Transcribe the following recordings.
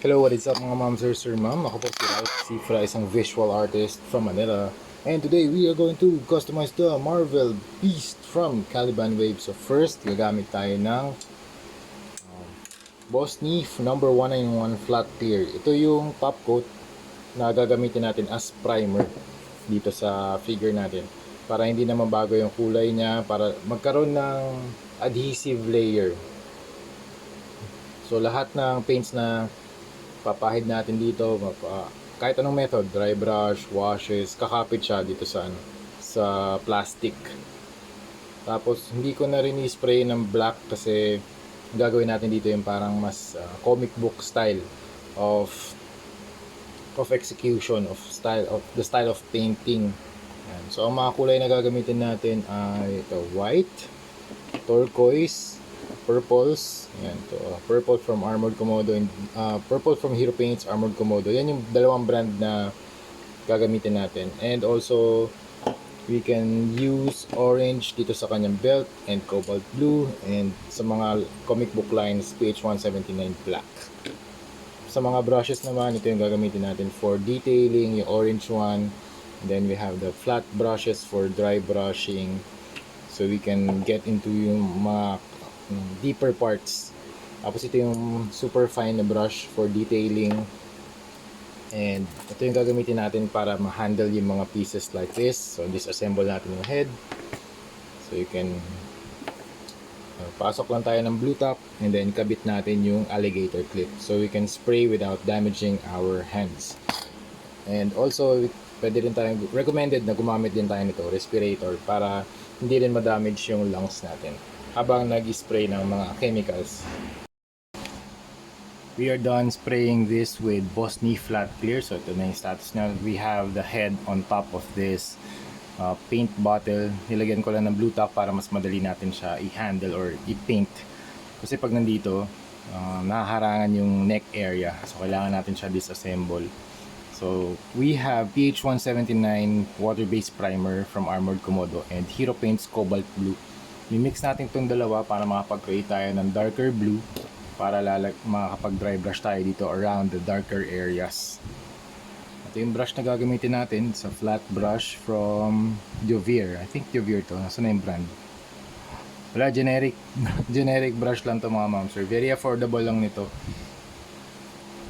Hello, what is up mga ma'am, sir, ma'am? Ako po si Ralph Cifra, isang visual artist from Manila. And today we are going to customize the Marvel Beast from Caliban Wave. So first, gagamit tayo ng Boss Neef number 191 Flat Clear. Ito yung top coat na gagamitin natin as primer dito sa figure natin. Para hindi na mabago yung kulay niya, para magkaroon ng adhesive layer. So lahat ng paints na papahid natin dito, kahit anong method, dry brush, washes, kakapit siya dito sa sa plastic. Tapos hindi ko na rin i-spray ng black kasi gagawin natin dito yung parang mas comic book style of execution of the style of painting. Yan. So ang mga kulay na gagamitin natin ay ito, white, turquoise, purples. Yan to, purple from Armored Komodo and purple from Hero Paints Armored Komodo. Yan yung dalawang brand na gagamitin natin. And also we can use orange dito sa kanyang belt and cobalt blue, and sa mga comic book lines PH179 black. Sa mga brushes naman, ito yung gagamitin natin for detailing, yung orange one. And then we have the flat brushes for dry brushing, so we can get into yung mga deeper parts. Tapos ito yung super fine na brush for detailing, and ito yung gagamitin natin para ma-handle yung mga pieces like this. So disassemble natin yung head, so you can pasok lang tayo ng blue top and then kabit natin yung alligator clip, so we can spray without damaging our hands. And also pwede rin tayong recommended na gumamit din tayo nito, respirator, para hindi rin ma-damage yung lungs natin habang nag-spray ng mga chemicals. We are done spraying this with Boss Neef Flat Clear. So ito na yung status na. We have the head on top of this paint bottle. Nilagyan ko lang ng blue top para mas madali natin siya i-handle or i-paint. Kasi pag nandito, nahaharangan yung neck area. So kailangan natin siya disassemble. So we have PH179 water-based primer from Armored Komodo and Hero Paints Cobalt Blue. Mi-mix natin itong dalawa para makapag-create tayo ng darker blue, para makakapag-dry brush tayo dito around the darker areas. Ito yung brush na gagamitin natin, sa flat brush from Jovier. I think Jovier to. Nasaan na yung brand? Wala, generic generic brush lang to mga ma'am sir. Very affordable lang nito.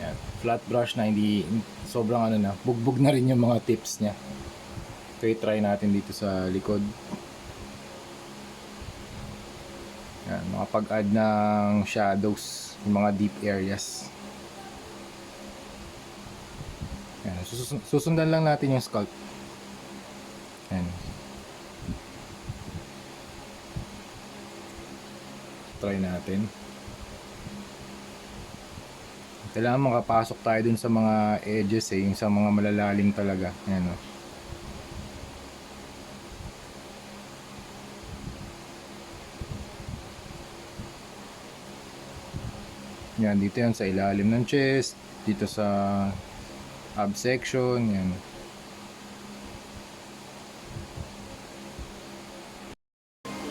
Yan. Flat brush na hindi sobrang bugbog na rin yung mga tips niya. So i-try natin dito sa likod. Yan, makapag-add ng shadows, yung mga deep areas. Yan, susundan lang natin yung sculpt. Yan. Try natin. Kailangan makapasok tayo dun sa mga edges yung sa mga malalalim talaga. Yan o. Yan, dito yan sa ilalim ng chest, dito sa ab section, yan.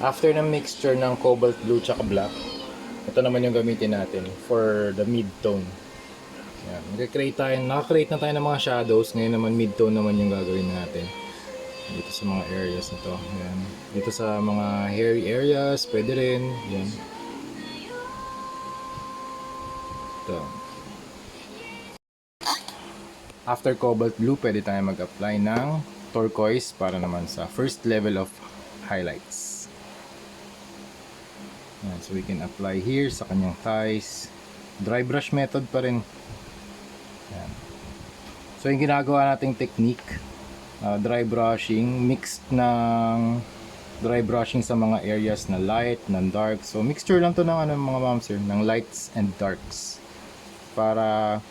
After ng mixture ng cobalt blue tsaka black, ito naman yung gamitin natin for the mid-tone. Yan, naka-create na tayo ng mga shadows. Ngayon naman mid-tone naman yung gagawin natin dito sa mga areas nito. Yan. Dito sa mga hairy areas, pwede rin. Yan. After cobalt blue, pwede tayo mag-apply ng turquoise para naman sa first level of highlights. Yan, so we can apply here sa kanyang thighs. Dry brush method pa rin. Yan. So yung ginagawa nating technique, dry brushing, mixed ng dry brushing sa mga areas na light, ng dark. So mixture lang to ng mga ma'am sir, ng lights and darks, para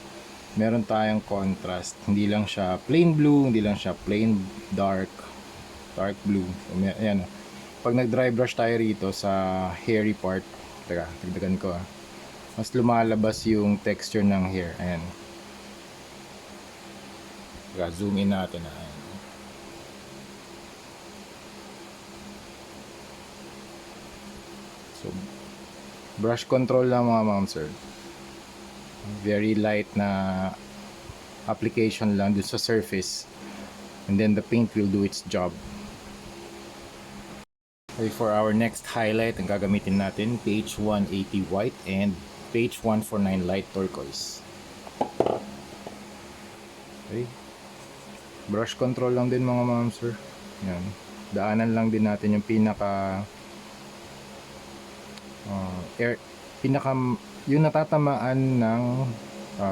meron tayong contrast. Hindi lang siya plain blue, hindi lang siya plain dark blue. So, ayan. Pag nag-dry brush tayo rito sa hairy part, teka, dagdagan ko mas lumalabas yung texture ng hair. Ayan. Teka, zoom in natin. Ayan. So, brush control lang mga ma'am sir. Very light na application lang dun sa surface, and then the paint will do its job. Okay, for our next highlight, ang gagamitin natin pH 180 white and pH 149 light turquoise. Okay, brush control lang din mga ma'am sir. Yan, daanan lang din natin yung pinaka pinaka yung natatamaan ng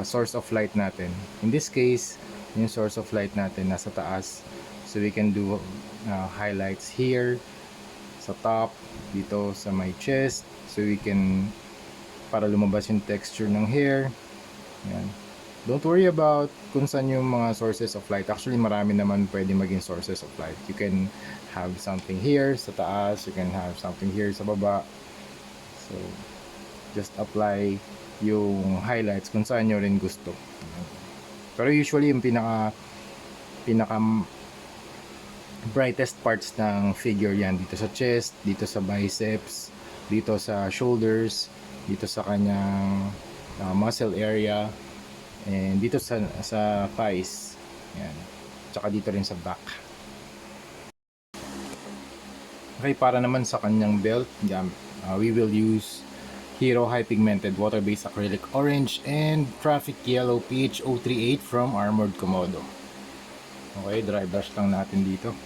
source of light natin. In this case, yung source of light natin nasa taas, so we can do highlights here sa top, dito sa my chest, so we can, para lumabas yung texture ng hair. Yan. Don't worry about kung saan yung mga sources of light. Actually, marami naman pwede maging sources of light. You can have something here sa taas, you can have something here sa baba. So just apply yung highlights kung saan nyo rin gusto. Pero usually yung pinaka brightest parts ng figure yan dito sa chest, dito sa biceps, dito sa shoulders, dito sa kanyang muscle area, and dito sa thighs. Yan. Tsaka dito rin sa back. Okay, para naman sa kanyang belt, we will use Hero High Pigmented Water-Based Acrylic Orange and Traffic Yellow pH 038 from Armored Komodo. Okay, dry brush lang natin dito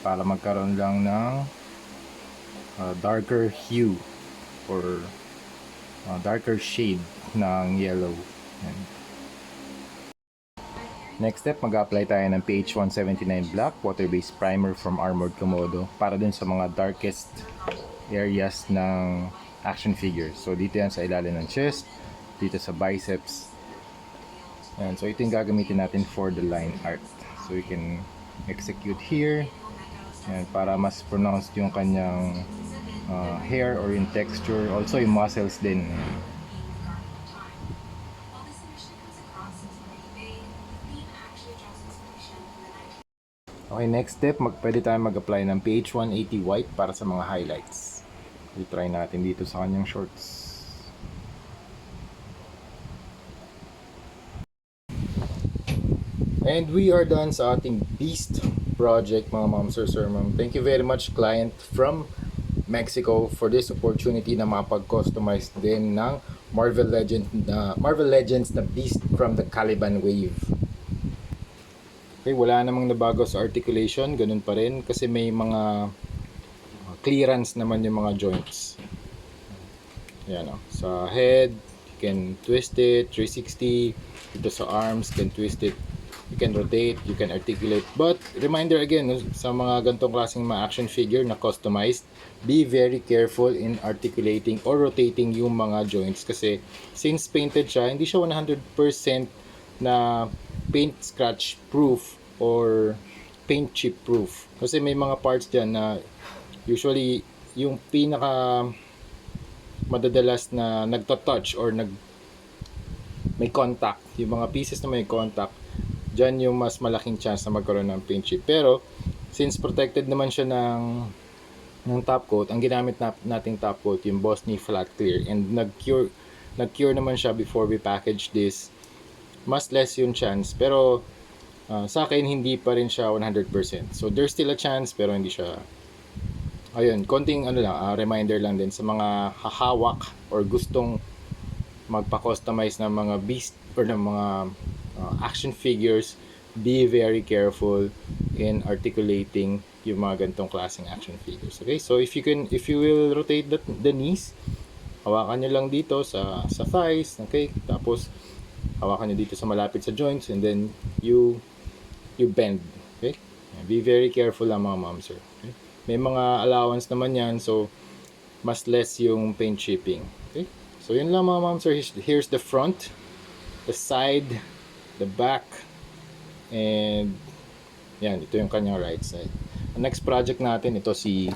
para magkaroon lang ng darker hue or darker shade ng yellow. Yan. Next step, mag-apply tayo ng pH 179 Black Water-Based Primer from Armored Komodo para dun sa mga darkest areas ng action figure. So dito yan sa ilalim ng chest, dito sa biceps. Yan. So ito yung gagamitin natin for the line art. So we can execute here. Yan, para mas pronounced yung kanyang hair or yung texture. Also yung muscles din. Okay, next step, pwede tayo mag-apply ng pH 180 white para sa mga highlights. I-try natin dito sa kanyang shorts. And we are done sa ating Beast project, mga ma'am, sir, ma'am. Thank you very much, client from Mexico, for this opportunity na mapag-customize din ng Marvel Legends na Beast from the Caliban Wave. Okay, wala namang nabago sa articulation, ganun pa rin kasi may mga clearance naman yung mga joints. Yan o. Sa head, you can twist it 360. Dito sa arms, you can twist it. You can rotate, you can articulate. But reminder again, sa mga gantong klaseng mga action figure na customized, be very careful in articulating or rotating yung mga joints kasi since painted siya, hindi siya 100% na paint scratch proof or paint chip proof. Kasi may mga parts dyan na usually yung pinaka madadalas na nagto-touch or may contact, yung mga pieces na may contact, dyan yung mas malaking chance na magkaroon ng paint chip. Pero since protected naman siya ng top coat, ang ginamit nating top coat yung Bosney Flat Clear, and nag-cure naman siya before we package this. Mas less yung chance, pero sa akin hindi pa rin siya 100%. So there's still a chance, pero hindi siya. Ayun, konting reminder lang din sa mga hahawak or gustong magpa-customize ng mga beast or ng mga action figures. Be very careful in articulating yung mga ganitong klaseng action figures. Okay, so if you will rotate the knees, hawakan nyo lang dito sa thighs, okay? Tapos hawakan nyo dito sa malapit sa joints, and then you bend, okay? Be very careful lang mga ma'am, sir. Okay? May mga allowance naman yan, so mas less yung paint chipping. Okay? So yun lang mga ma'am, sir. Here's the front, the side, the back, and yan, ito yung kanyang right side. Ang next project natin, ito si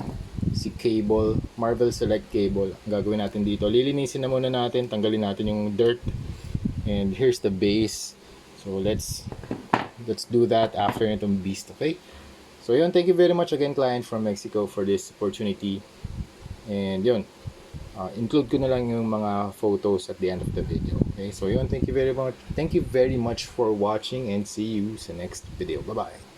cable, Marvel Select cable. Ang gagawin natin dito, lilinisin na muna natin, tanggalin natin yung dirt, and here's the base. So let's do that after itong beast, okay? So yun, thank you very much again, client from Mexico, for this opportunity. And yun, include ko na lang yung mga photos at the end of the video. Okay, so yun, thank you very much for watching and see you sa next video. Bye bye.